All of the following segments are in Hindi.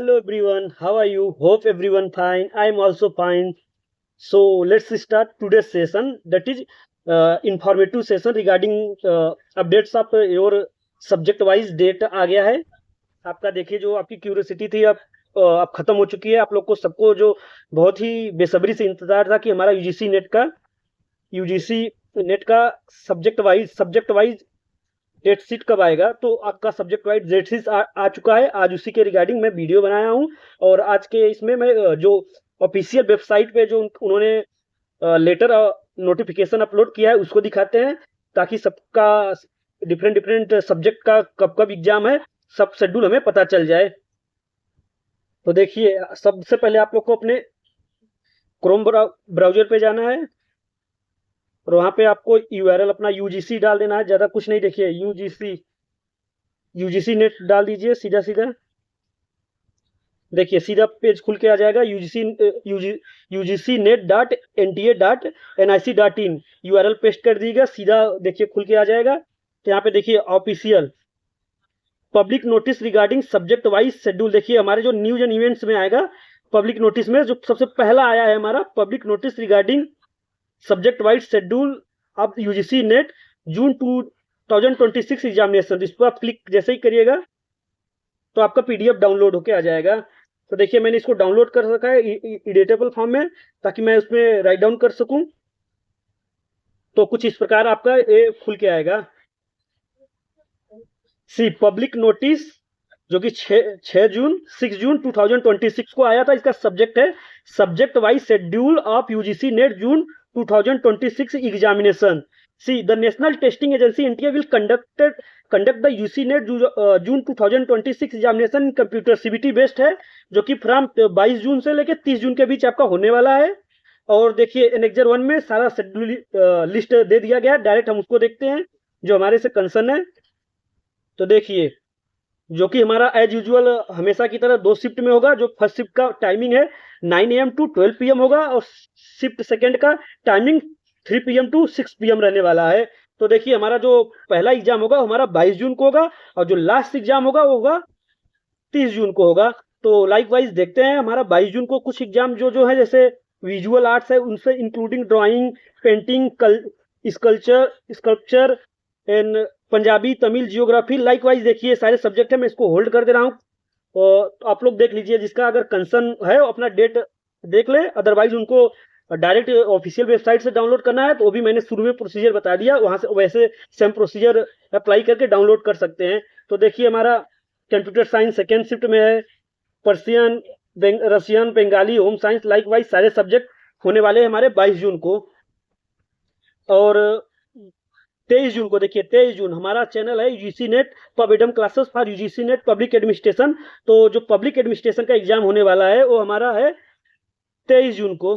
Hello everyone, how are you? Hope everyone fine. I am also fine. So let's start today's session. That is informative session regarding updates of your subject wise date आ गया है आपका। देखिए जो आपकी क्यूरियोसिटी थी अब खत्म हो चुकी है। आप लोग को सबको जो बहुत ही बेसब्री से इंतजार था कि हमारा यूजीसी नेट का सब्जेक्ट वाइज डेट शीट कब आएगा। तो आपका सब्जेक्ट वाइज डेट शीट आ चुका है। आज उसी के रिगार्डिंग मैं वीडियो बनाया हूँ और आज के इसमें मैं जो ऑफिशियल वेबसाइट पे जो उन्होंने लेटर नोटिफिकेशन अपलोड किया है उसको दिखाते हैं, ताकि सबका डिफरेंट डिफरेंट सब्जेक्ट का कब कब एग्जाम है सब शेड्यूल हमें पता चल जाए। तो देखिए सबसे पहले आप लोग को अपने क्रोम ब्राउजर पे जाना है और वहां पे आपको यूआरएल अपना यूजीसी डाल देना है। ज्यादा कुछ नहीं, देखिए यूजीसी नेट डाल दीजिए सीधा सीधा। देखिए सीधा पेज खुल के आ जाएगा UGC net dot NTA dot NIC dot in. URL paste कर दीजिएगा, सीधा देखिए खुल के आ जाएगा। तो यहाँ पे देखिए official public notice regarding subject wise schedule. देखिए हमारे जो न्यूज एंड इवेंट्स में आएगा पब्लिक नोटिस में जो सबसे पहला आया है हमारा public notice regarding subject wise schedule of UGC net June 2026 examination. इस पर आप क्लिक जैसे ही करिएगा तो आपका PDF डाउनलोड होके आ जाएगा। तो देखिए मैंने इसको डाउनलोड कर रखा है एडिटेबल फॉर्म में, ताकि मैं उसमें राइट डाउन कर सकूं। तो कुछ इस प्रकार आपका ये खुल के आएगा। सी पब्लिक नोटिस जो कि 6 जून 6 जून 2026 को आया था। इसका सब्जेक्ट है subject wise schedule of UGC net June 2026 examination. See the national testing agency India will conduct the UC net June 2026 examination computer CBT based है, जो कि फ्रॉम 22 जून से लेकर 30 जून के बीच आपका होने वाला है। और देखिए एनेक्जर 1 में सारा शेड्यूल लिस्ट दे दिया गया है। डायरेक्ट हम उसको देखते हैं जो हमारे से कंसर्न है। तो देखिए जो कि हमारा एज यूजुअल हमेशा की तरह 2 शिफ्ट में होगा। जो फर्स्ट शिफ्ट का टाइमिंग है 9 AM to 12 PM होगा और शिफ्ट सेकेंड का टाइमिंग 3 PM to 6 PM रहने वाला है। तो देखिए हमारा जो पहला एग्जाम होगा हमारा 22 जून को होगा और जो लास्ट एग्जाम होगा वो होगा 30 जून को होगा। तो लाइक वाइज देखते हैं हमारा 22 जून को कुछ एग्जाम जो है जैसे विजुअल आर्ट्स है उनसे including drawing, painting, sculpture and Punjabi, Tamil, geography. Like wise देखिए सारे सब्जेक्ट है। मैं इसको होल्ड कर दे रहा हूँ और आप लोग देख लीजिए जिसका अगर कंसर्न है वो अपना डेट देख ले। अदरवाइज उनको डायरेक्ट ऑफिशियल वेबसाइट से डाउनलोड करना है तो वो भी मैंने शुरू में प्रोसीजर बता दिया, वहां से वैसे सेम प्रोसीजर अप्लाई करके डाउनलोड कर सकते हैं। तो देखिए हमारा कंप्यूटर साइंस सेकेंड शिफ्ट में है, Persian, Russian, Bengali, home science. Like wise सारे सब्जेक्ट होने वाले हैं हमारे 22 जून को। और 23 जून को देखिए 23 जून हमारा चैनल है यूजीसी नेट पबइडम classes for UGC NET public administration. तो जो पब्लिक एडमिनिस्ट्रेशन का एग्जाम होने वाला है वो हमारा है 23 जून को।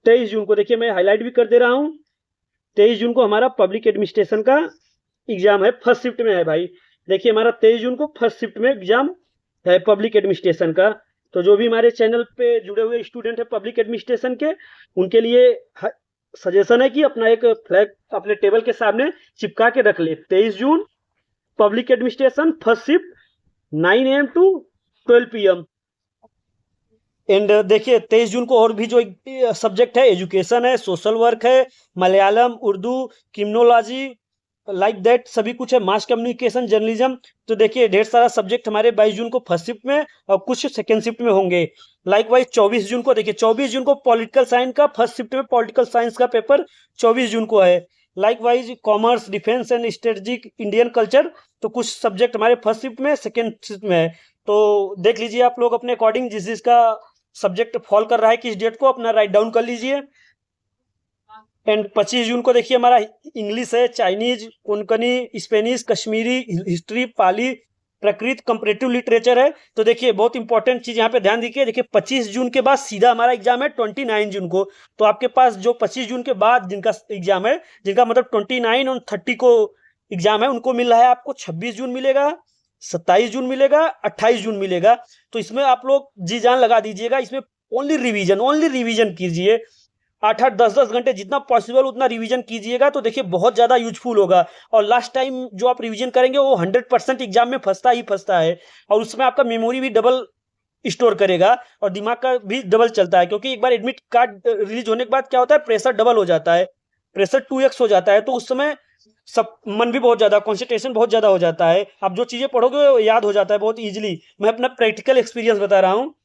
23 जून को देखिए मैं हाईलाइट भी कर दे रहा हूँ। 23 जून को हमारा पब्लिक एडमिनिस्ट्रेशन का एग्जाम है, फर्स्ट शिफ्ट में है भाई। देखिए हमारा 23 जून को फर्स्ट शिफ्ट में एग्जाम है पब्लिक एडमिनिस्ट्रेशन का। तो जो भी हमारे चैनल पे जुड़े हुए स्टूडेंट है पब्लिक एडमिनिस्ट्रेशन के, उनके लिए सजेशन है कि अपना एक फ्लैग अपने टेबल के सामने चिपका के रख ले। 23 जून public administration first shift 9 AM to 12 PM। And देखिए 23 जून को और भी जो सब्जेक्ट है एजुकेशन है, सोशल वर्क है, Malayalam, Urdu, criminology, like that सभी कुछ है, मास कम्युनिकेशन, जर्नलिज्म। तो देखिए ढेर सारा सब्जेक्ट हमारे 22 जून को फर्स्ट शिफ्ट में और कुछ सेकेंड शिफ्ट में होंगे। लाइक वाइज 24 जून को देखिए 24 जून को पॉलिटिकल साइंस का फर्स्ट शिफ्ट में पॉलिटिकल साइंस का पेपर 24 जून को है। Like wise commerce, defence and strategic, Indian culture. तो कुछ सब्जेक्ट हमारे फर्स्ट शिफ्ट में सेकेंड शिफ्ट में है। तो देख लीजिए आप लोग अपने अकॉर्डिंग जिस जिसका सब्जेक्ट फॉल कर रहा है किस डेट को अपना राइट डाउन कर लीजिए। एंड 25 जून को देखिए हमारा इंग्लिश है, Chinese, Konkani, Spanish, Kashmiri, history, Pali, Prakrit, comparative literature है। तो देखिए बहुत इंपॉर्टेंट चीज यहाँ पे ध्यान दीजिए। देखिए 25 जून के बाद सीधा हमारा एग्जाम है 29 जून को। तो आपके पास जो 25 जून के बाद जिनका एग्जाम है, जिनका मतलब 29 और 30 को एग्जाम है, उनको मिल रहा है आपको 26 जून मिलेगा, 27 जून मिलेगा, 28 जून मिलेगा। तो इसमें आप लोग जी जान लगा दीजिएगा। इसमें ओनली रिवीजन कीजिए। 8-8 10-10 घंटे जितना पॉसिबल उतना रिवीजन कीजिएगा, तो देखिए बहुत ज़्यादा यूजफुल होगा। और लास्ट टाइम जो आप रिवीजन करेंगे वो 100% एग्जाम में फंसता ही फंसता है, और उसमें आपका मेमोरी भी डबल स्टोर करेगा और दिमाग का भी डबल चलता है, क्योंकि एक बार एडमिट कार्ड रिलीज होने के बाद क्या होता है, प्रेशर डबल हो जाता है, प्रेशर 2x हो जाता है। तो उस समय सब मन भी बहुत ज़्यादा, कॉन्सेंट्रेशन बहुत ज़्यादा हो जाता है। आप जो चीज़ें पढ़ोगे वो याद हो जाता है बहुत ईजिली। मैं अपना प्रैक्टिकल एक्सपीरियंस बता रहा हूँ,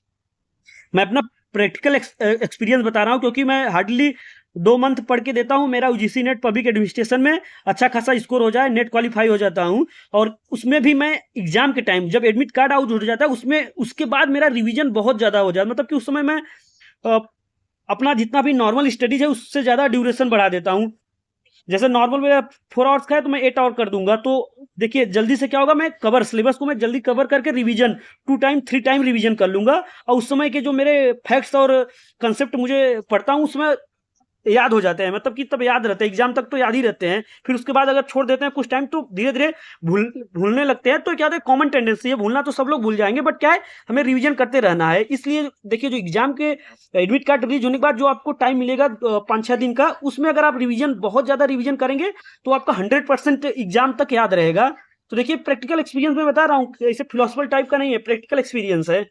मैं अपना प्रैक्टिकल एक्सपीरियंस बता रहा हूँ, क्योंकि मैं हार्डली 2 मंथ पढ़ के देता हूँ। मेरा यूजीसी नेट पब्लिक एडमिनिस्ट्रेशन में अच्छा खासा स्कोर हो जाए, नेट क्वालिफाई हो जाता हूँ। और उसमें भी मैं एग्जाम के टाइम जब एडमिट कार्ड आउट हो जाता है उसमें उसके बाद मेरा रिवीजन बहुत ज़्यादा हो जाता है, मतलब कि उस समय मैं अपना जितना भी नॉर्मल स्टडीज है उससे ज़्यादा ड्यूरेशन बढ़ा देता हूँ। जैसे नॉर्मल मेरा 4 आवर्स का है तो मैं 8 आवर कर दूंगा। तो देखिए जल्दी से क्या होगा, मैं कवर सिलेबस को मैं जल्दी कवर करके रिवीजन 2 टाइम 3 टाइम रिवीजन कर लूंगा, और उस समय के जो मेरे फैक्ट्स और कंसेप्ट मुझे पढ़ता हूँ उसमें याद हो जाते हैं, मतलब कि तब याद रहते हैं, एग्जाम तक तो याद ही रहते हैं। फिर उसके बाद अगर छोड़ देते हैं कुछ टाइम तो धीरे धीरे भूलने लगते हैं। तो क्या है, कॉमन टेंडेंसी है, भूलना तो सब लोग भूल जाएंगे, बट क्या है, हमें रिवीजन करते रहना है। इसलिए देखिए जो एग्जाम के एडमिट कार्ड रिलीज होने के बाद जो आपको टाइम मिलेगा 5-6 दिन का, उसमें अगर आप रिवीजन बहुत ज़्यादा रिवीजन करेंगे तो आपका 100% एग्जाम तक याद रहेगा। तो देखिए प्रैक्टिकल एक्सपीरियंस में बता रहा हूँ, ऐसे फिलोसफल टाइप का नहीं है, प्रैक्टिकल एक्सपीरियंस है।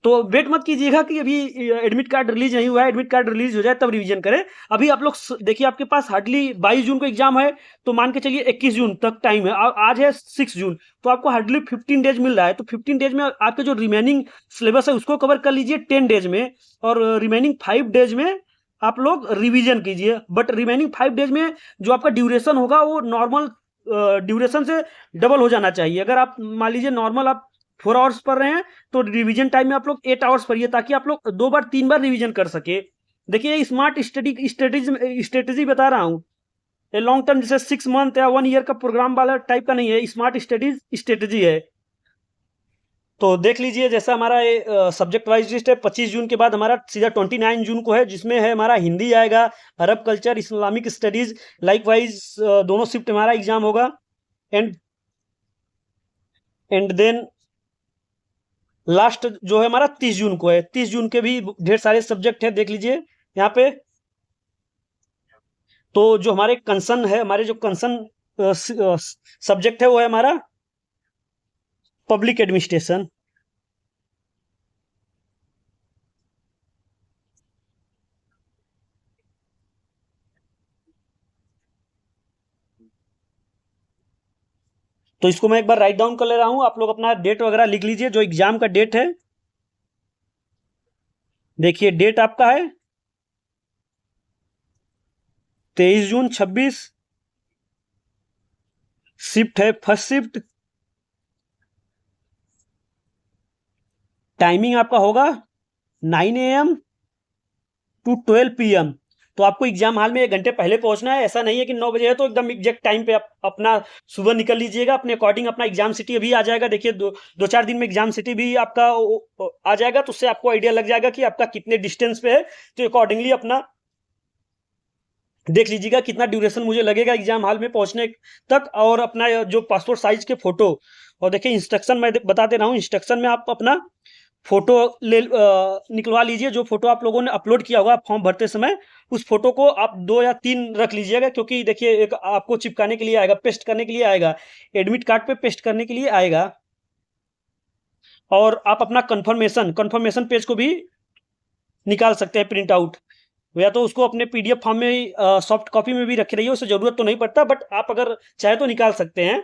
तो वेट मत कीजिएगा कि अभी एडमिट कार्ड रिलीज नहीं हुआ है, एडमिट कार्ड रिलीज हो जाए तब रिवीजन करें। अभी आप लोग देखिए आपके पास हार्डली 22 जून को एग्जाम है, तो मान के चलिए 21 जून तक टाइम है, आज है 6 जून, तो आपको हार्डली 15 डेज मिल रहा है। तो 15 डेज में आपके जो रिमेनिंग सिलेबस है उसको कवर कर लीजिए 10 डेज में, और रिमेनिंग 5 डेज में आप लोग रिवीजन कीजिए। बट रिमेनिंग 5 डेज में जो आपका ड्यूरेशन होगा वो नॉर्मल ड्यूरेशन से डबल हो जाना चाहिए। अगर आप मान लीजिए नॉर्मल आप 4 आवर्स पढ़ रहे हैं तो रिवीजन टाइम में आप लोग 8 आवर्स पढ़िए, ताकि आप लोग 2 बार 3 बार रिवीजन कर सके। देखिए स्मार्ट स्टडी स्ट्रेटेजी बता रहा हूँ, ये लॉन्ग टर्म जैसे 6 मंथ या 1 ईयर का प्रोग्राम वाला टाइप का नहीं है, स्मार्ट स्टडीज स्ट्रेटेजी है। तो देख लीजिए जैसा हमारा सब्जेक्ट वाइज लिस्ट है, 25 जून के बाद हमारा सीधा 29 जून को है, जिसमें है हमारा हिंदी आएगा, अरब culture, Islamic studies, like wise दोनों शिफ्ट हमारा एग्जाम होगा। एंड देन लास्ट जो है हमारा 30 जून को है। 30 जून के भी ढेर सारे सब्जेक्ट हैं, देख लीजिए यहाँ पे। तो जो हमारे कंसर्न है, हमारे जो कंसर्न सब्जेक्ट है वो है हमारा पब्लिक एडमिनिस्ट्रेशन। तो इसको मैं एक बार राइट डाउन कर ले रहा हूं, आप लोग अपना डेट वगैरह लिख लीजिए, जो एग्जाम का डेट है। देखिए डेट आपका है 23 जून 26, शिफ्ट है फर्स्ट शिफ्ट, टाइमिंग आपका होगा 9 AM टू 12 PM। तो आपको एग्जाम हॉल में 1 घंटे पहले पहुंचना है। ऐसा नहीं है कि 9 बजे है तो एकदम एग्जैक्ट टाइम पे आप अपना सुबह निकल लीजिएगा अपने अकॉर्डिंग। अपना एग्जाम सिटी अभी आ जाएगा, देखिए 2-4 दिन में एग्जाम सिटी भी आपका आ जाएगा, तो उससे आपको आइडिया लग जाएगा कि आपका कितने डिस्टेंस पे है। तो अकॉर्डिंगली अपना देख लीजिएगा कितना ड्यूरेशन मुझे लगेगा एग्जाम हॉल में पहुंचने तक, और अपना जो पासपोर्ट साइज के फोटो। और देखिए इंस्ट्रक्शन मैं बता दे रहा हूँ, इंस्ट्रक्शन में आप अपना फोटो निकलवा लीजिए, जो फोटो आप लोगों ने अपलोड किया होगा फॉर्म भरते समय, उस फोटो को आप 2 या 3 रख लीजिएगा, क्योंकि देखिए एक आपको चिपकाने के लिए आएगा, पेस्ट करने के लिए आएगा, एडमिट कार्ड पे पेस्ट करने के लिए आएगा। और आप अपना कंफर्मेशन पेज को भी निकाल सकते हैं प्रिंट आउट, या तो उसको अपने PDF फॉर्म में सॉफ्ट कॉपी में भी रखे रहिए, उससे जरूरत तो नहीं पड़ता, बट आप अगर चाहे तो निकाल सकते हैं।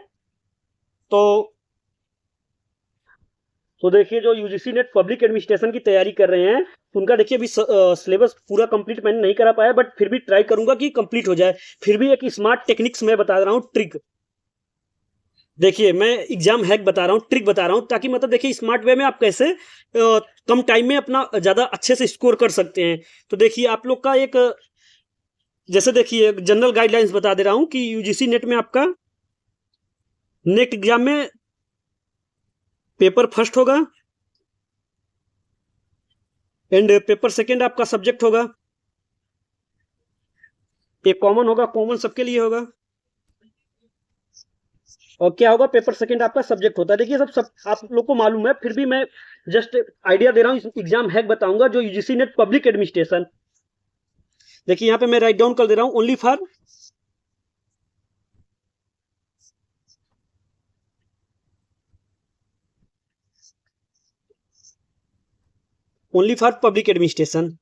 तो देखिए जो यूजीसी नेट पब्लिक एडमिनिस्ट्रेशन की तैयारी कर रहे हैं उनका देखिए अभी सिलेबस पूरा कंप्लीट मैंने नहीं करा पाया, बट फिर भी ट्राई करूंगा कि कंप्लीट हो जाए। फिर भी एक स्मार्ट टेक्निक्स मैं बता रहा हूँ, ट्रिक। देखिए मैं एग्जाम हैक बता रहा हूँ, ट्रिक बता रहा हूँ, ताकि मतलब देखिए स्मार्ट वे में आप कैसे कम टाइम में अपना ज़्यादा अच्छे से स्कोर कर सकते हैं। तो देखिए आप लोग का एक जैसे देखिए जनरल गाइडलाइंस बता दे रहा हूँ कि यूजीसी नेट में आपका नेक्स्ट एग्जाम में पेपर फर्स्ट होगा एंड पेपर सेकेंड आपका सब्जेक्ट होगा, एक कॉमन होगा, कॉमन सबके लिए होगा। और क्या होगा, पेपर सेकंड आपका सब्जेक्ट होता है। देखिए सब आप लोग को मालूम है, फिर भी मैं जस्ट आइडिया दे रहा हूँ, एग्जाम हैक बताऊंगा जो यूजीसी नेट पब्लिक एडमिनिस्ट्रेशन। देखिए यहाँ पे मैं राइट डाउन कर दे रहा हूँ, ओनली फॉर पब्लिक एडमिनिस्ट्रेशन।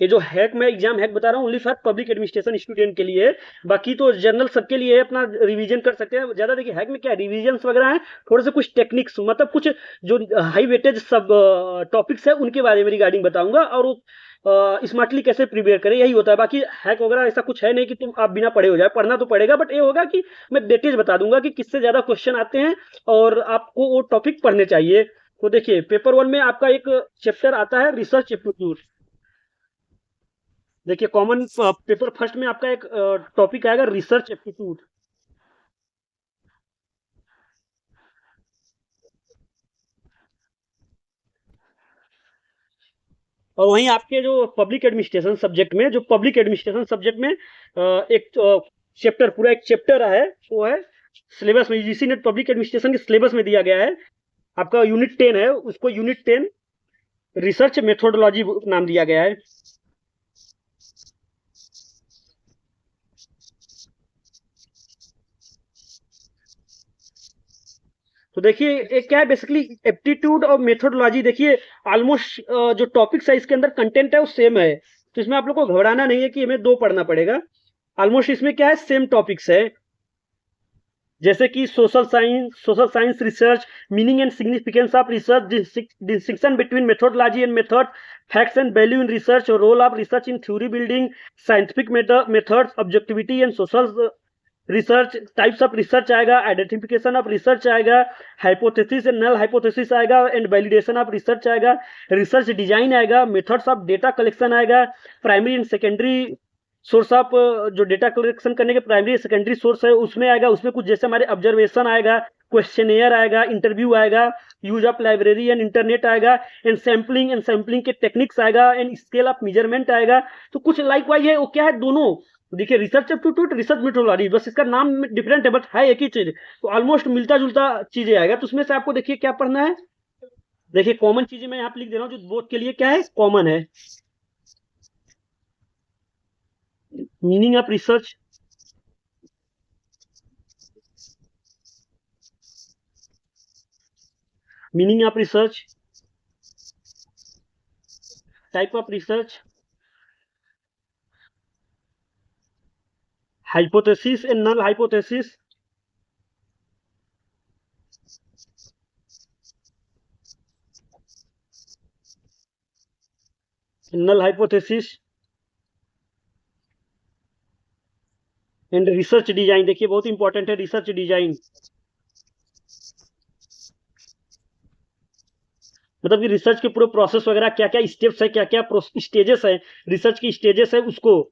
ये जो हैक मैं एग्जाम हैक बता रहा हूँ only for public administration student के लिए है, बाकी तो जनरल सबके लिए है, अपना रिवीजन कर सकते हैं ज्यादा। देखिए हैक में क्या रिवीजन वगैरह है, थोड़े से कुछ टेक्निक्स, मतलब कुछ जो हाई वेटेज सब टॉपिक्स है उनके बारे में रिगार्डिंग बताऊंगा, और स्मार्टली कैसे प्रिपेयर करें, यही होता है। बाकी हैक वगैरह ऐसा कुछ है नहीं कि तुम आप बिना पढ़े हो जाए, पढ़ना तो पड़ेगा, बट ये होगा कि मैं वेटेज बता दूंगा कि किससे ज्यादा क्वेश्चन आते हैं और आपको वो टॉपिक पढ़ने चाहिए। तो देखिए पेपर 1 में आपका एक चैप्टर आता है रिसर्च एप्टीट्यूड। देखिए कॉमन पेपर फर्स्ट में आपका एक टॉपिक आएगा रिसर्च एप्टीट्यूड। और वहीं आपके जो पब्लिक एडमिनिस्ट्रेशन सब्जेक्ट में, एक चैप्टर, पूरा एक चैप्टर है, वो है सिलेबस में, यूजीसी नेट पब्लिक एडमिनिस्ट्रेशन के सिलेबस में दिया गया है। आपका यूनिट 10 है, उसको यूनिट 10 रिसर्च मेथोडोलॉजी नाम दिया गया है। तो देखिए एक क्या है बेसिकली एप्टीट्यूड और मेथोडोलॉजी, देखिए ऑलमोस्ट जो टॉपिक्स है इसके अंदर कंटेंट है वो सेम है, तो इसमें आप लोग को घबराना नहीं है कि हमें दो पढ़ना पड़ेगा। ऑलमोस्ट इसमें क्या है सेम टॉपिक्स है, जैसे कि social science research, meaning and significance of research, distinction between methodology and method, facts and value in research, role of research in theory building, scientific methods, objectivity and social research, types of research आएगा, आइडेंटिफिकेशन ऑफ रिसर्च आएगा, हाइपोथेसिस एंड नल हाइपोथेसिस आएगा, एंड वैलिडेशन ऑफ रिसर्च आएगा, रिसर्च डिजाइन आएगा, मेथड्स ऑफ डेटा कलेक्शन आएगा, primary and secondary source of, जो डेटा कलेक्शन करने के प्राइमरी सेकेंडरी सोर्स है उसमें आएगा। उसमें कुछ जैसे हमारे ऑब्जर्वेशन आएगा, क्वेश्चनेयर आएगा, इंटरव्यू आएगा, use of library and internet आएगा, एंड सैम्पलिंग के टेक्निक्स आएगा, एंड स्केल ऑफ मेजरमेंट आएगा। तो कुछ लाइक वाइज है, वो क्या है दोनों, देखिए रिसर्च एप्टीट्यूड, रिसर्च मेथोडोलॉजी, बस इसका नाम डिफरेंट है बट है एक ही चीज, तो ऑलमोस्ट मिलता जुलता चीजें आएगा। तो उसमें से आपको देखिए क्या पढ़ना है, देखिए कॉमन चीजें मैं यहाँ पे लिख दे रहा हूँ जो बोथ के लिए क्या है कॉमन है। Meaning of research, meaning of research, type of research, hypothesis and null hypothesis, null hypothesis and research design. देखिए बहुत इंपॉर्टेंट है रिसर्च डिजाइन, मतलब कि रिसर्च के पूरे प्रोसेस वगैरह क्या क्या स्टेप्स है, क्या क्या स्टेजेस है, रिसर्च की स्टेजेस है उसको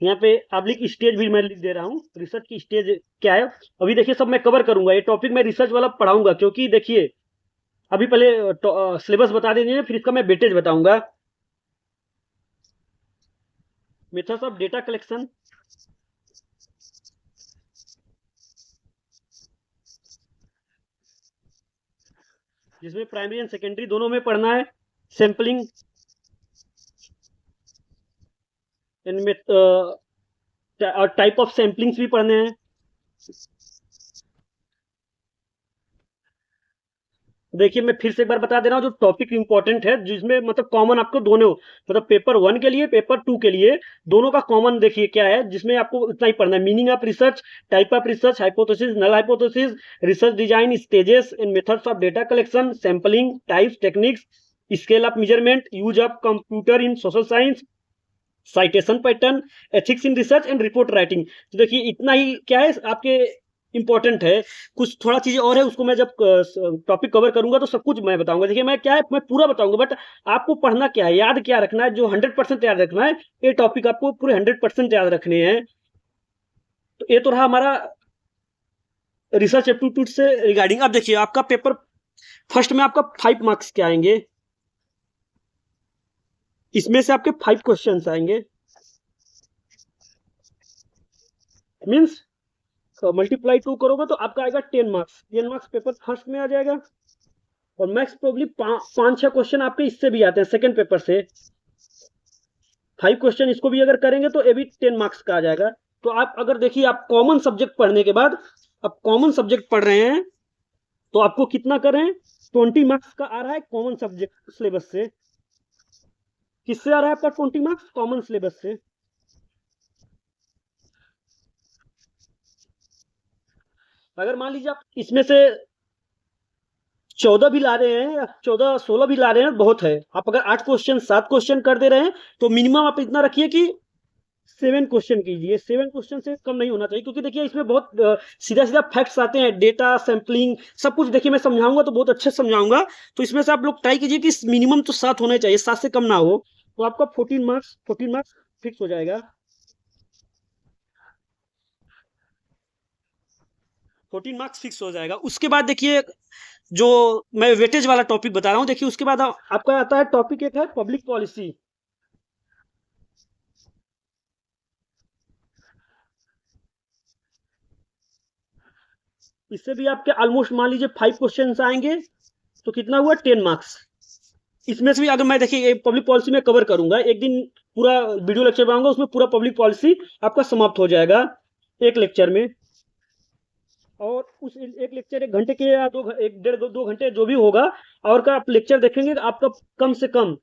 यहाँ पे पब्लिक स्टेज भी मैं लिख दे रहा हूँ, रिसर्च की स्टेज क्या है। अभी देखिए सब मैं कवर करूंगा, ये टॉपिक मैं रिसर्च वाला पढ़ाऊंगा, क्योंकि देखिए अभी पहले सिलेबस बता दीजिए, फिर इसका मैं वेटेज बताऊंगा। मेथड्स ऑफ डेटा कलेक्शन, जिसमें प्राइमरी एंड सेकेंडरी दोनों में पढ़ना है, सैम्पलिंग एंड और टाइप ऑफ सैम्पलिंग्स भी पढ़ने हैं। देखिए मैं फिर से एक बार बता दे रहा हूँ जो टॉपिक इंपॉर्टेंट है, जिसमें मतलब कॉमन आपको दोनों, मतलब पेपर 1 के लिए पेपर 2 के लिए दोनों का कॉमन देखिए क्या है, जिसमें आपको इतना ही पढ़ना है, meaning of research, type of research, hypothesis, null hypothesis, research design, stages and methods of data collection, sampling, types, techniques, scale of measurement, use of computer in social science, citation pattern, ethics in research and report writing. तो देखिए इतना ही क्या है आपके इंपॉर्टेंट है। कुछ थोड़ा चीजें और है, उसको मैं जब टॉपिक कवर करूंगा तो सब कुछ मैं बताऊंगा। देखिए मैं क्या है मैं पूरा बताऊंगा, बट आपको पढ़ना क्या है, याद क्या रखना है, जो 100% याद रखना है, ये टॉपिक आपको पूरे 100% याद रखने हैं। तो ये तो रहा हमारा रिसर्च एप्टीट्यूड से रिगार्डिंग। अब देखिए आपका पेपर फर्स्ट में आपका 5 मार्क्स के आएंगे, इसमें से आपके 5 क्वेश्चंस आएंगे, मीन्स मल्टीप्लाई 2 करोगे तो आपका आएगा 10 मार्क्स। 10 मार्क्स पेपर फर्स्ट में आ जाएगा, और मैक्स प्रोबली 5-6 क्वेश्चन आपके इससे भी आते हैं सेकंड पेपर से। 5 क्वेश्चन इसको भी अगर करेंगे तो ये भी 10 मार्क्स का आ जाएगा। तो आप अगर देखिए, आप कॉमन सब्जेक्ट पढ़ने के बाद, आप कॉमन सब्जेक्ट पढ़ रहे हैं तो आपको कितना कर रहे हैं, 20 मार्क्स का आ रहा है कॉमन सब्जेक्ट सिलेबस से। किससे आ रहा है आपका 20 मार्क्स? कॉमन सिलेबस से। अगर मान लीजिए आप इसमें से 14 भी ला रहे हैं या 14-16 भी ला रहे हैं, बहुत है। आप अगर 8 क्वेश्चन 7 क्वेश्चन कर दे रहे हैं तो मिनिमम आप इतना रखिए कि 7 क्वेश्चन कीजिए। 7 क्वेश्चन से कम नहीं होना चाहिए, क्योंकि देखिए इसमें बहुत सीधा सीधा फैक्ट्स आते हैं, डेटा सैंपलिंग सब कुछ। देखिए मैं समझाऊंगा तो बहुत अच्छे से समझाऊंगा, तो इसमें से आप लोग ट्राई कीजिए कि मिनिमम तो 7 होने चाहिए, 7 से कम ना हो। तो आपका 14 मार्क्स फिक्स हो जाएगा। 14 मार्क्स फिक्स हो जाएगा। उसके बाद देखिए, जो मैं वेटेज वाला टॉपिक बता रहा हूँ, देखिए उसके बाद आपका आता है टॉपिक, एक है पब्लिक पॉलिसी। इससे भी आपके ऑलमोस्ट मान लीजिए 5 क्वेश्चन आएंगे, तो कितना हुआ, 10 मार्क्स। इसमें से भी अगर मैं देखिए पब्लिक पॉलिसी में कवर करूंगा, एक दिन पूरा वीडियो लेक्चर बनाऊंगा, उसमें पूरा पब्लिक पॉलिसी आपका समाप्त हो जाएगा एक लेक्चर में। और उस एक लेक्चर 1 घंटे के या 1 डेढ़ 2 घंटे जो भी होगा, और का आप लेक्चर देखेंगे आपका कम से कम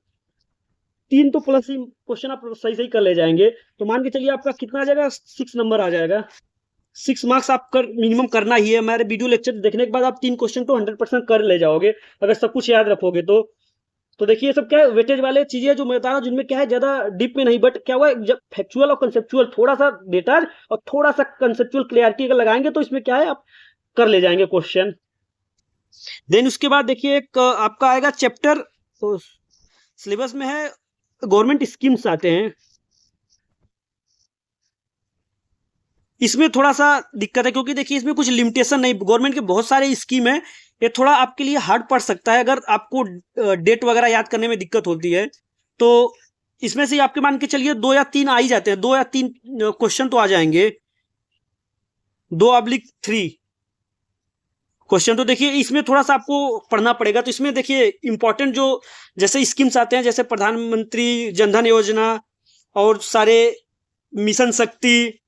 3 तो प्लस ही क्वेश्चन आप सही सही कर ले जाएंगे। तो मान के चलिए आपका कितना आ जाएगा, 6 नंबर आ जाएगा। 6 मार्क्स आप कर मिनिमम करना ही है। हमारे वीडियो लेक्चर देखने के बाद आप 3 क्वेश्चन तो 100% कर ले जाओगे, अगर सब कुछ याद रखोगे तो। देखिए सब क्या है, वेटेज वाले चीजें जो मैं बता रहा हूँ, जिनमें क्या है ज्यादा डीप में नहीं, बट क्या हुआ है, जब फैक्चुअल और कंसेप्चुअल थोड़ा सा डेटा और थोड़ा सा कंसेप्चुअल क्लियरिटी अगर लगाएंगे तो इसमें क्या है, आप कर ले जाएंगे क्वेश्चन। देन उसके बाद देखिए एक आपका आएगा चैप्टर, तो सिलेबस में है गवर्नमेंट स्कीम्स आते हैं। इसमें थोड़ा सा दिक्कत है, क्योंकि देखिए इसमें कुछ लिमिटेशन नहीं, गवर्नमेंट के बहुत सारे स्कीम है। ये थोड़ा आपके लिए हार्ड पड़ सकता है, अगर आपको डेट वगैरह याद करने में दिक्कत होती है तो। इसमें से आपके मान के चलिए 2 या 3 आ ही जाते हैं, 2 या 3 क्वेश्चन तो आ जाएंगे, 2/3 क्वेश्चन। तो देखिए इसमें थोड़ा सा आपको पढ़ना पड़ेगा। तो इसमें देखिए इंपॉर्टेंट जो जैसे स्कीम्स आते हैं, जैसे प्रधानमंत्री जनधन योजना और सारे मिशन शक्ति,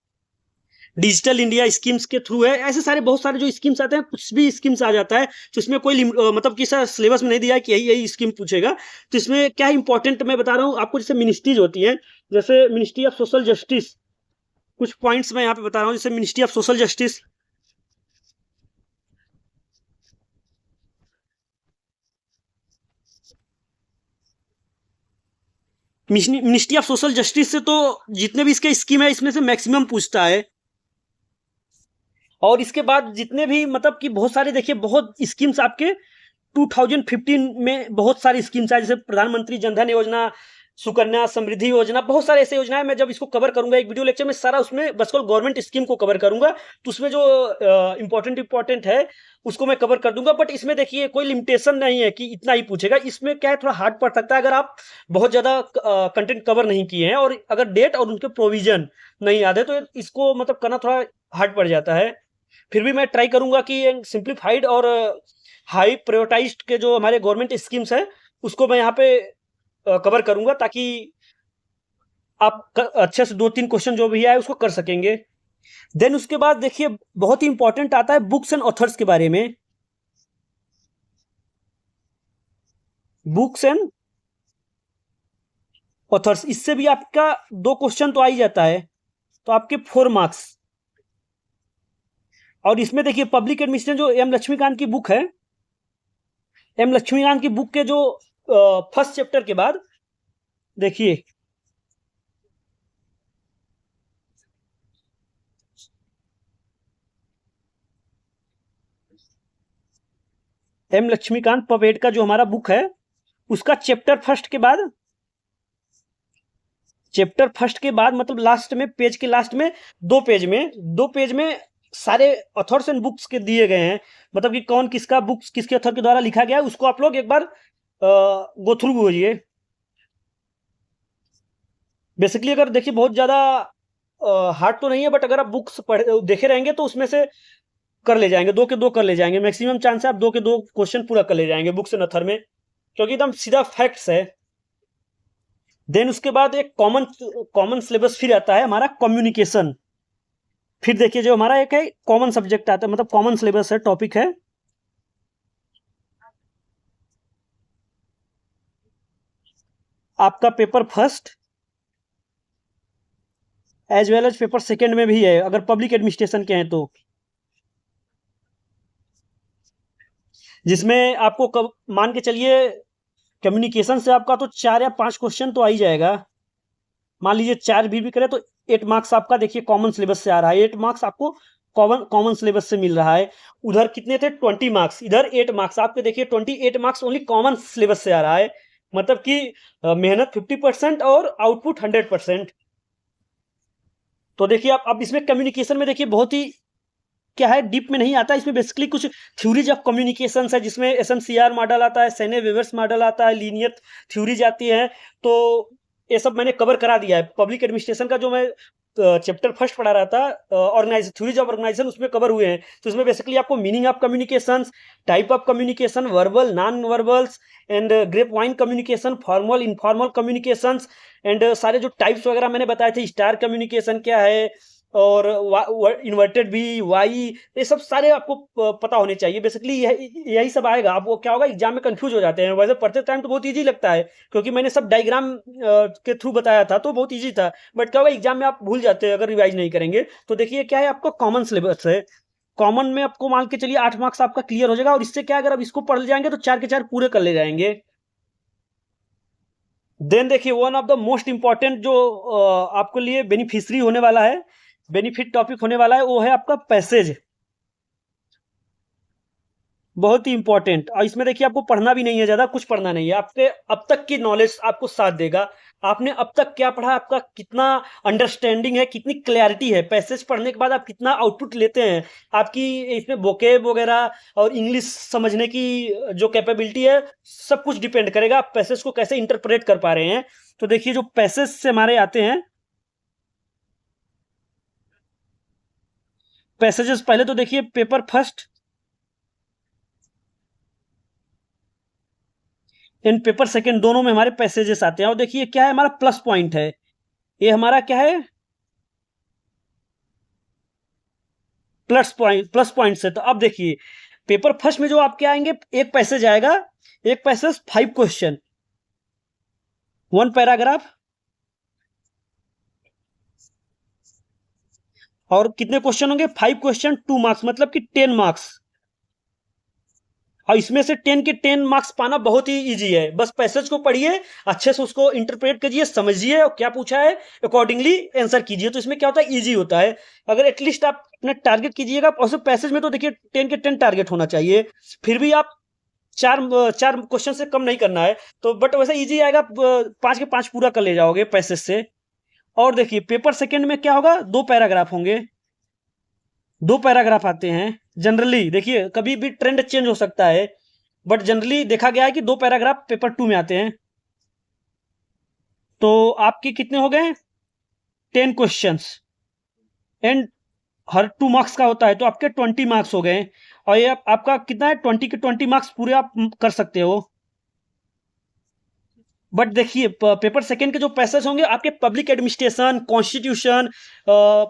डिजिटल इंडिया स्कीम्स के थ्रू है, ऐसे सारे बहुत सारे जो स्कीम्स आते हैं, कुछ भी स्कीम्स आ जाता है। तो इसमें कोई मतलब कि सर सिलेबस में नहीं दिया है कि यही यही स्कीम पूछेगा। तो इसमें क्या इंपॉर्टेंट मैं बता रहा हूँ आपको, जैसे मिनिस्ट्रीज होती है, जैसे मिनिस्ट्री ऑफ सोशल जस्टिस, कुछ पॉइंट्स मैं यहाँ पे बता रहा हूँ। जैसे ministry of social justice, ministry of social justice से तो जितने भी इसके स्कीम है, इसमें से मैक्सिमम पूछता है। और इसके बाद जितने भी मतलब कि बहुत सारे देखिए, बहुत स्कीम्स आपके 2015 में बहुत सारी स्कीम्स है, जैसे प्रधानमंत्री जनधन योजना, सुकन्या समृद्धि योजना, बहुत सारे ऐसे योजनाएं। मैं जब इसको कवर करूंगा एक वीडियो लेक्चर में, सारा उसमें बस केवल गवर्नमेंट स्कीम को कवर करूंगा, तो उसमें जो इंपॉर्टेंट है उसको मैं कवर कर दूंगा। बट इसमें देखिए कोई लिमिटेशन नहीं है कि इतना ही पूछेगा। इसमें क्या है, थोड़ा हार्ड पड़ सकता है अगर आप बहुत ज्यादा कंटेंट कवर नहीं किए हैं, और अगर डेट और उनके प्रोविजन नहीं याद है, तो इसको मतलब करना थोड़ा हार्ड पड़ जाता है। फिर भी मैं ट्राई करूंगा कि सिंप्लीफाइड और हाई प्रायोरिटाइज्ड के जो हमारे गवर्नमेंट स्कीम्स है उसको मैं यहाँ पे कवर करूंगा, ताकि आप अच्छे से 2-3 क्वेश्चन जो भी है उसको कर सकेंगे। देन उसके बाद देखिए बहुत ही इंपॉर्टेंट आता है बुक्स एंड ऑथर्स के बारे में। बुक्स एंड ऑथर्स, इससे भी आपका 2 क्वेश्चन तो आ ही जाता है, तो आपके 4 मार्क्स। और इसमें देखिए पब्लिक एडमिनिस्ट्रेशन जो एम लक्ष्मीकांत की बुक है, एम लक्ष्मीकांत की बुक के जो फर्स्ट चैप्टर के बाद देखिए, एम लक्ष्मीकांत पवेड का जो हमारा बुक है, उसका चैप्टर फर्स्ट के बाद मतलब लास्ट में, पेज के लास्ट में, 2 पेज में सारे ऑथर्स एंड बुक्स के दिए गए हैं, मतलब कि कौन किसका बुक्स किसके ऑथर के द्वारा लिखा गया है, उसको आप लोग एक बार गो थ्रू होइए। बेसिकली अगर देखिए बहुत ज्यादा हार्ड तो नहीं है, बट अगर आप बुक्स देखे रहेंगे तो उसमें से कर ले जाएंगे, 2 के 2 कर ले जाएंगे। मैक्सिमम चांस है आप 2 के 2 क्वेश्चन पूरा कर ले जाएंगे बुक्स एंड ऑथर में, क्योंकि एकदम सीधा फैक्ट्स है। देन उसके बाद एक कॉमन कॉमन सिलेबस फिर आता है हमारा कम्युनिकेशन। फिर देखिए जो हमारा एक है कॉमन सब्जेक्ट आता है, मतलब कॉमन सिलेबस है, टॉपिक है आपका paper first as well as paper second में भी है अगर पब्लिक एडमिनिस्ट्रेशन के हैं तो, जिसमें आपको कब मान के चलिए कम्युनिकेशन से आपका तो 4 या 5 क्वेश्चन तो आ ही जाएगा। मान लीजिए 4 भी करें तो 8 मार्क्स आपका देखिए कॉमन सिलेबस से आ रहा है, 8 मार्क्स आपको कॉमन कॉमन सिलेबस से मिल रहा है। उधर कितने थे 20 मार्क्स, इधर 8 मार्क्स आपके देखिए 28 मार्क्स ओनली कॉमन सिलेबस से आ रहा है। मतलब कि मेहनत 50% और आउटपुट 100%। तो देखिए आप अब इसमें कम्युनिकेशन में देखिए बहुत ही क्या है डीप में नहीं आता, इसमें बेसिकली कुछ थ्योरीज ऑफ कम्युनिकेशन है, जिसमें एसएमसीआर मॉडल आता है, सेने वेवर्स मॉडल आता है, लीनियर थ्योरीज आती है। तो ये सब मैंने कवर करा दिया है पब्लिक एडमिनिस्ट्रेशन का, जो मैं चैप्टर फर्स्ट पढ़ा रहा था ऑर्गेनाइजेशन, थ्योरीज ऑफ ऑर्गेनाइजेशन, उसमें कवर हुए हैं। तो इसमें बेसिकली आपको meaning of communication, type of communication, verbal non verbals and grep vine communication, formal informal communication and सारे जो टाइप्स वगैरह मैंने बताए थे, स्टार कम्युनिकेशन क्या है और इन्वर्टेड भी वाई, ये सब सारे आपको पता होने चाहिए। बेसिकली यही सब आएगा। आपको क्या होगा एग्जाम में कंफ्यूज हो जाते हैं, वैसे पढ़ते टाइम तो बहुत इजी लगता है क्योंकि मैंने सब डायग्राम के थ्रू बताया था तो बहुत इजी था, बट क्या होगा एग्जाम में आप भूल जाते हैं अगर रिवाइज नहीं करेंगे। तो देखिए क्या है आपका कॉमन सिलेबस है, कॉमन में आपको मान के चलिए 8 मार्क्स आपका क्लियर हो जाएगा, और इससे क्या अगर आप इसको पढ़ ले जाएंगे तो 4 के 4 पूरे कर ले जाएंगे। देन देखिए one of the most important जो आपके लिए बेनिफिशियरी होने वाला है, बेनिफिट टॉपिक होने वाला है, वो है आपका पैसेज। बहुत ही इंपॉर्टेंट, और इसमें देखिए आपको पढ़ना भी नहीं है, ज्यादा कुछ पढ़ना नहीं है, आपके अब तक की नॉलेज आपको साथ देगा। आपने अब तक क्या पढ़ा, आपका कितना अंडरस्टैंडिंग है, कितनी क्लैरिटी है, पैसेज पढ़ने के बाद आप कितना आउटपुट लेते हैं, आपकी इसमें वोकेब वगैरह और इंग्लिश समझने की जो कैपेबिलिटी है, सब कुछ डिपेंड करेगा आप पैसेज को कैसे इंटरप्रेट कर पा रहे हैं। तो देखिए जो पैसेज से हमारे आते हैं पैसेजेस, पहले तो देखिए paper first in paper second दोनों में हमारे पैसेजेस आते हैं। और देखिए क्या है हमारा प्लस पॉइंट है, ये हमारा क्या है प्लस पॉइंट से। तो अब देखिए पेपर फर्स्ट में जो आपके आएंगे एक पैसेज आएगा, एक पैसेज 5 क्वेश्चन 1 पैराग्राफ, और कितने क्वेश्चन होंगे 5 क्वेश्चन 2 मार्क्स, मतलब कि 10 मार्क्स। और इसमें से 10 के 10 मार्क्स पाना बहुत ही इजी है, बस पैसेज को पढ़िए अच्छे से, उसको इंटरप्रेट कीजिए, समझिए और क्या पूछा है अकॉर्डिंगली आंसर कीजिए। तो इसमें क्या होता है इजी होता है। अगर एटलीस्ट आप अपना टारगेट कीजिएगा, और पैसेज में तो देखिए 10 के 10 टारगेट होना चाहिए, फिर भी आप चार चार क्वेश्चन से कम नहीं करना है तो, बट वैसे इजी आएगा, 5 के 5 पूरा कर ले जाओगे पैसेज से। और देखिए पेपर सेकंड में क्या होगा 2 पैराग्राफ होंगे, 2 पैराग्राफ आते हैं जनरली। देखिए कभी भी ट्रेंड चेंज हो सकता है, बट जनरली देखा गया है कि 2 पैराग्राफ पेपर 2 में आते हैं। तो आपके कितने हो गए 10 क्वेश्चंस एंड हर 2 मार्क्स का होता है, तो आपके 20 मार्क्स हो गए। और ये आपका कितना है 20 के 20 मार्क्स पूरे आप कर सकते हो। बट देखिए पेपर सेकंड के जो पैसेज होंगे आपके public administration, constitution,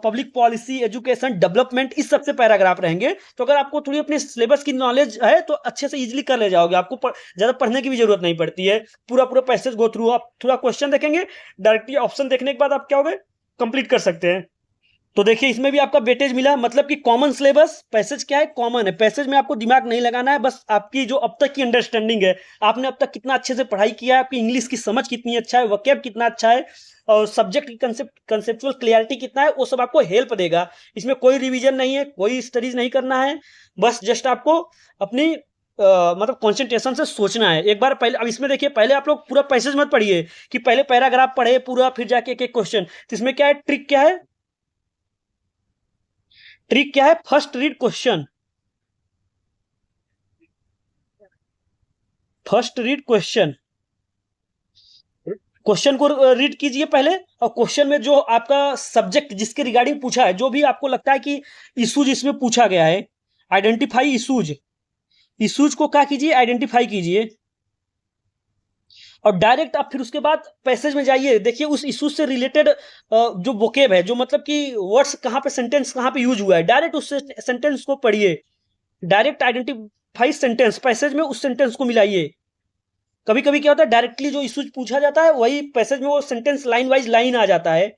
public policy, education, development, इस सबसे पैराग्राफ रहेंगे। तो अगर आपको थोड़ी अपने सिलेबस की नॉलेज है तो अच्छे से इजीली कर ले जाओगे, आपको ज्यादा पढ़ने की भी जरूरत नहीं पड़ती है। पूरा पूरा पैसेज गो थ्रू, आप थोड़ा क्वेश्चन देखेंगे, डायरेक्टली ऑप्शन देखने के बाद आप क्या होगे कंप्लीट कर सकते हैं। तो देखिए इसमें भी आपका वेटेज मिला, मतलब कि कॉमन सिलेबस, पैसेज क्या है कॉमन है, पैसेज में आपको दिमाग नहीं लगाना है, बस आपकी जो अब तक की अंडरस्टैंडिंग है, आपने अब तक कितना अच्छे से पढ़ाई किया है, आपकी इंग्लिश की समझ कितनी अच्छा है, वोकैब कितना अच्छा है, और सब्जेक्ट की कंसेप्चुअल क्लियरिटी कितना है, वो सब आपको हेल्प देगा। इसमें कोई रिवीजन नहीं है, कोई स्टडीज नहीं करना है, बस जस्ट आपको अपनी मतलब कंसंट्रेशन से सोचना है एक बार पहले। अब इसमें देखिए पहले आप लोग पूरा पैसेज मत पढ़िए कि पहले पैराग्राफ पढ़े पूरा फिर जाके एक एक क्वेश्चन। तो इसमें क्या है ट्रिक क्या है, ट्रिक क्या है, first read question, first read question, question को रीड कीजिए पहले, और क्वेश्चन में जो आपका सब्जेक्ट जिसके रिगार्डिंग पूछा है, जो भी आपको लगता है कि इशूज इसमें पूछा गया है, आइडेंटिफाई इशूज, इशूज को क्या कीजिए आइडेंटिफाई कीजिए। और डायरेक्ट आप फिर उसके बाद पैसेज में जाइए, देखिए उस इशू से रिलेटेड जो वोकेब है, जो मतलब कि वर्ड्स कहाँ पे, सेंटेंस कहाँ पे यूज हुआ है, डायरेक्ट उस सेंटेंस को पढ़िए, डायरेक्ट आइडेंटिफाई सेंटेंस, पैसेज में उस सेंटेंस को मिलाइए। कभी कभी क्या होता है, डायरेक्टली जो इशू पूछा जाता है वही पैसेज में वो सेंटेंस लाइन वाइज लाइन आ जाता है,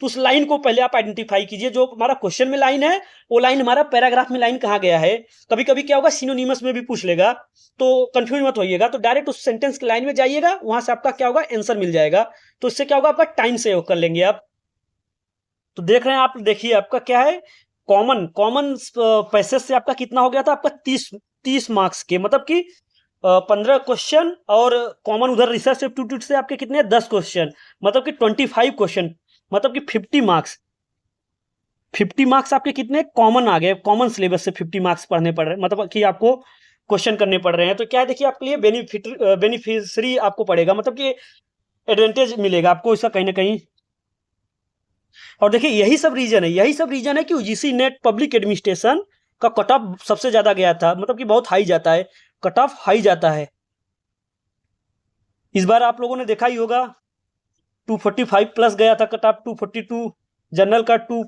तो उस लाइन को पहले आप आइडेंटिफाई कीजिए। जो हमारा क्वेश्चन में लाइन है वो लाइन हमारा पैराग्राफ में लाइन कहाँ गया है। कभी कभी क्या होगा, सिनोनिमस में भी पूछ लेगा, तो कंफ्यूज मत होइएगा, तो डायरेक्ट उस सेंटेंस की लाइन में जाइएगा, वहां से आपका क्या होगा, आंसर मिल जाएगा। तो इससे क्या होगा, आपका टाइम सेव कर लेंगे आप। तो देख रहे हैं आप, देखिए आपका क्या है, कॉमन कॉमन पैसेज से आपका कितना हो गया था, आपका 30 मार्क्स के, मतलब कि 15 क्वेश्चन, और कॉमन उधर रिसर्च एप्टीट्यूड से आपके कितने 10 क्वेश्चन, मतलब कि 25 क्वेश्चन, मतलब कि 50 मार्क्स आपके कितने कॉमन आ गए, कॉमन सिलेबस से 50 मार्क्स पढ़ने पड़ रहे हैं, मतलब कि आपको क्वेश्चन करने पड़ रहे हैं। तो क्या है, देखिए आपके लिए बेनिफिशियरी आपको पड़ेगा, मतलब कि एडवांटेज मिलेगा आपको इसका कहीं ना कहीं। और देखिए यही सब रीजन है कि यूजीसी नेट पब्लिक एडमिनिस्ट्रेशन का कट ऑफ सबसे ज्यादा गया था, मतलब कि बहुत हाई जाता है, कट ऑफ हाई जाता है। इस बार आप लोगों ने देखा ही होगा 245 प्लस गया था कट ऑफ, 242, जनरल का 2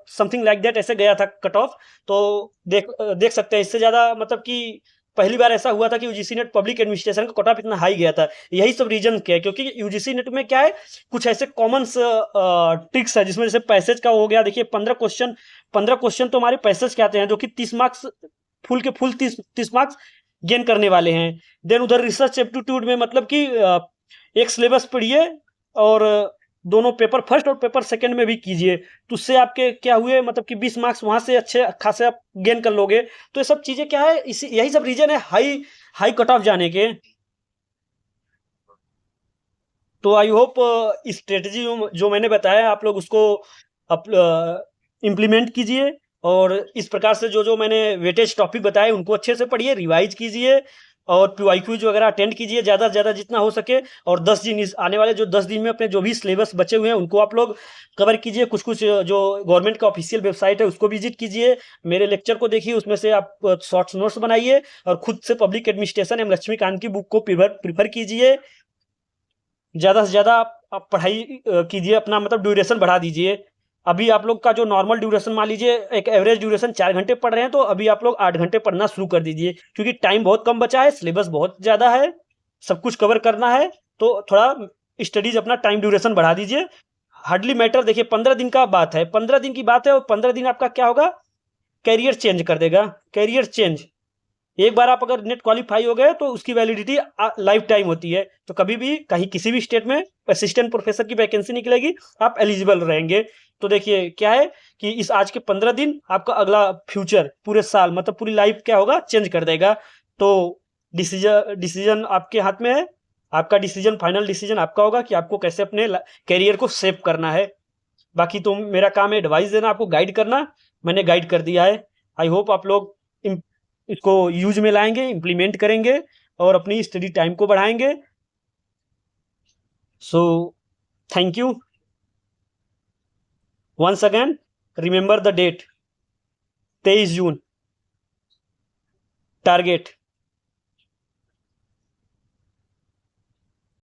समथिंग लाइक दैट ऐसे गया था कट ऑफ। तो देख सकते हैं, इससे ज्यादा मतलब कि पहली बार ऐसा हुआ था कि यूजीसी नेट पब्लिक एडमिनिस्ट्रेशन का कट ऑफ इतना हाई गया था। यही सब रीजन क्या है, क्योंकि यूजीसी नेट में क्या है, कुछ ऐसे कॉमन ट्रिक्स है, जिसमें जैसे पैसेज का हो गया, देखिए 15 क्वेश्चन तो हमारे पैसेज के आते हैं, जो कि 30 मार्क्स फुल के फुल 30 मार्क्स गेन करने वाले हैं। देन उधर रिसर्च एप्टीट्यूड में मतलब कि एक सिलेबस पढ़िए, और दोनों पेपर फर्स्ट और पेपर सेकंड में भी कीजिए, तो उससे आपके क्या हुए, मतलब कि 20 मार्क्स वहां से अच्छे खासे आप गेन कर लोगे। तो ये सब चीजें क्या है, इसी यही सब रीजन है हाई हाई कट ऑफ जाने के। तो आई होप स्ट्रेटजी जो मैंने बताया आप लोग उसको इम्प्लीमेंट कीजिए, और इस प्रकार से जो जो मैंने वेटेज टॉपिक बताए उनको अच्छे से पढ़िए, रिवाइज कीजिए, और पीवाईक्यूज वगैरह अटेंड कीजिए ज़्यादा से ज़्यादा जितना हो सके। और 10 दिन, इस आने वाले जो 10 दिन में अपने जो भी सिलेबस बचे हुए हैं उनको आप लोग कवर कीजिए। कुछ कुछ जो गवर्नमेंट का ऑफिशियल वेबसाइट है उसको विजिट कीजिए, मेरे लेक्चर को देखिए, उसमें से आप शॉर्ट्स नोट्स बनाइए, और खुद से पब्लिक एडमिनिस्ट्रेशन एम लक्ष्मीकांत की बुक को प्रीफर कीजिए। ज़्यादा से ज़्यादा आप पढ़ाई कीजिए, अपना मतलब ड्यूरेशन बढ़ा दीजिए। अभी आप लोग का जो नॉर्मल ड्यूरेशन, मान लीजिए एक एवरेज ड्यूरेशन 4 घंटे पढ़ रहे हैं, तो अभी आप लोग 8 घंटे पढ़ना शुरू कर दीजिए, क्योंकि टाइम बहुत कम बचा है, सिलेबस बहुत ज़्यादा है, सब कुछ कवर करना है। तो थोड़ा स्टडीज अपना टाइम ड्यूरेशन बढ़ा दीजिए। हार्डली मैटर, देखिए 15 दिन का बात है, 15 दिन की बात है, और 15 दिन आपका क्या होगा, कैरियर चेंज कर देगा, कैरियर चेंज। एक बार आप अगर नेट क्वालिफाई हो गए तो उसकी वैलिडिटी लाइफ टाइम होती है, तो कभी भी कहीं किसी भी स्टेट में असिस्टेंट प्रोफेसर की वैकेंसी निकलेगी, आप एलिजिबल रहेंगे। तो देखिए क्या है कि इस आज के 15 दिन आपका अगला फ्यूचर पूरे साल, मतलब पूरी लाइफ क्या होगा, चेंज कर देगा। तो डिसीजन आपके हाथ में है, आपका डिसीजन, फाइनल डिसीजन आपका होगा कि आपको कैसे अपने कैरियर को सेव करना है। बाकी तो मेरा काम है एडवाइस देना, आपको गाइड करना, मैंने गाइड कर दिया है। आई होप आप लोग इसको यूज में लाएंगे, इम्प्लीमेंट करेंगे, और अपनी स्टडी टाइम को बढ़ाएंगे। So thank you once again, remember the date, 23 June target.